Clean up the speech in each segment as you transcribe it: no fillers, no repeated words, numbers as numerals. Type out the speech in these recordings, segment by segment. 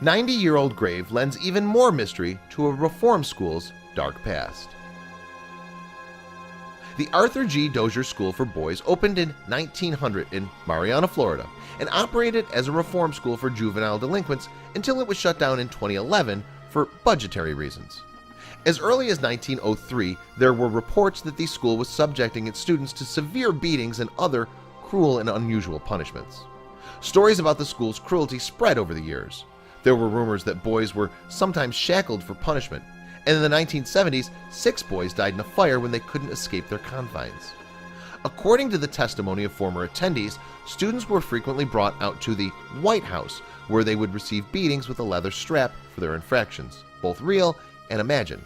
90-year-old grave lends even more mystery to a reform school's dark past. The Arthur G. Dozier School for Boys opened in 1900 in Marianna, Florida, and operated as a reform school for juvenile delinquents until it was shut down in 2011 for budgetary reasons. As early as 1903, there were reports that the school was subjecting its students to severe beatings and other cruel and unusual punishments. Stories about the school's cruelty spread over the years. There were rumors that boys were sometimes shackled for punishment, and in the 1970s, 6 boys died in a fire when they couldn't escape their confines. According to the testimony of former attendees, students were frequently brought out to the White House, where they would receive beatings with a leather strap for their infractions, both real and imagined.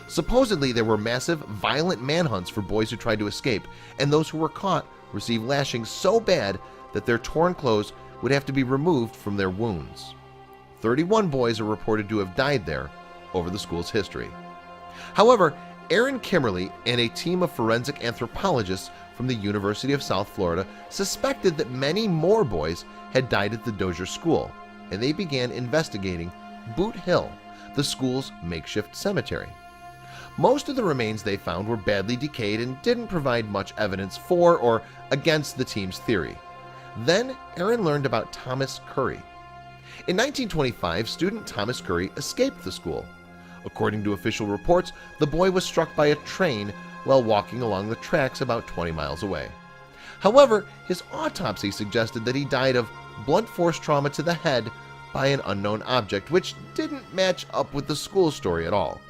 Supposedly, there were massive, violent manhunts for boys who tried to escape, and those who were caught received lashings so bad that their torn clothes would have to be removed from their wounds. 31 boys are reported to have died there over the school's history. However, Aaron Kimmerly and a team of forensic anthropologists from the University of South Florida suspected that many more boys had died at the Dozier School, and they began investigating Boot Hill, the school's makeshift cemetery. Most of the remains they found were badly decayed and didn't provide much evidence for or against the team's theory. Then Aaron learned about Thomas Curry. In 1925, student Thomas Curry escaped the school. According to official reports, the boy was struck by a train while walking along the tracks about 20 miles away. However, his autopsy suggested that he died of blunt force trauma to the head by an unknown object, which didn't match up with the school story at all.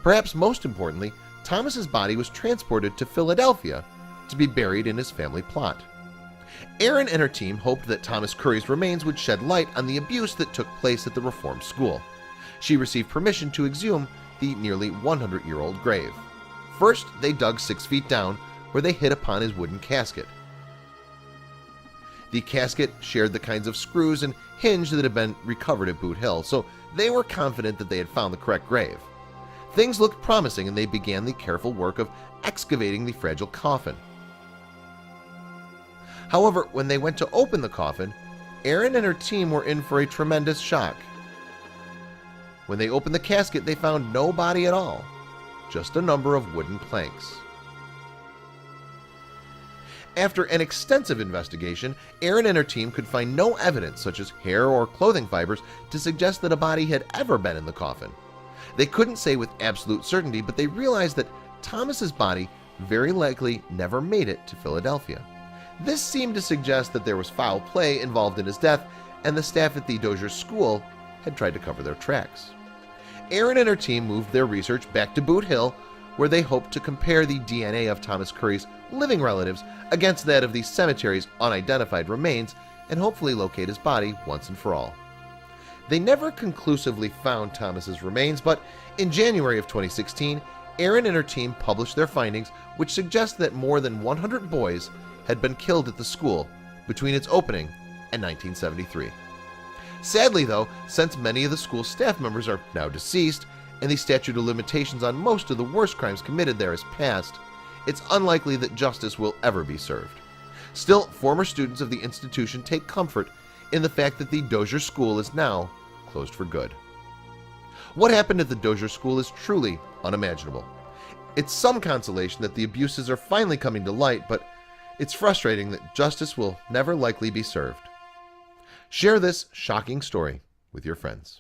Perhaps most importantly, Thomas's body was transported to Philadelphia to be buried in his family plot. Aaron and her team hoped that Thomas Curry's remains would shed light on the abuse that took place at the reform school. She received permission to exhume the nearly 100-year-old grave. First, they dug 6 feet down, where they hit upon his wooden casket. The casket shared the kinds of screws and hinge that had been recovered at Boot Hill, so they were confident that they had found the correct grave. Things looked promising, and they began the careful work of excavating the fragile coffin. However, when they went to open the coffin, Aaron and her team were in for a tremendous shock. When they opened the casket, they found no body at all, just a number of wooden planks. After an extensive investigation, Aaron and her team could find no evidence such as hair or clothing fibers to suggest that a body had ever been in the coffin. They couldn't say with absolute certainty, but they realized that Thomas's body very likely never made it to Philadelphia. This seemed to suggest that there was foul play involved in his death, and the staff at the Dozier School had tried to cover their tracks. Aaron and her team moved their research back to Boot Hill, where they hoped to compare the DNA of Thomas Curry's living relatives against that of the cemetery's unidentified remains and hopefully locate his body once and for all. They never conclusively found Thomas's remains, but in January of 2016, Aaron and her team published their findings, which suggest that more than 100 boys had been killed at the school between its opening and 1973. Sadly, though, since many of the school's staff members are now deceased and the statute of limitations on most of the worst crimes committed there has passed, it's unlikely that justice will ever be served. Still, former students of the institution take comfort in the fact that the Dozier School is now closed for good. What happened at the Dozier School is truly unimaginable. It's some consolation that the abuses are finally coming to light, but it's frustrating that justice will never likely be served. Share this shocking story with your friends.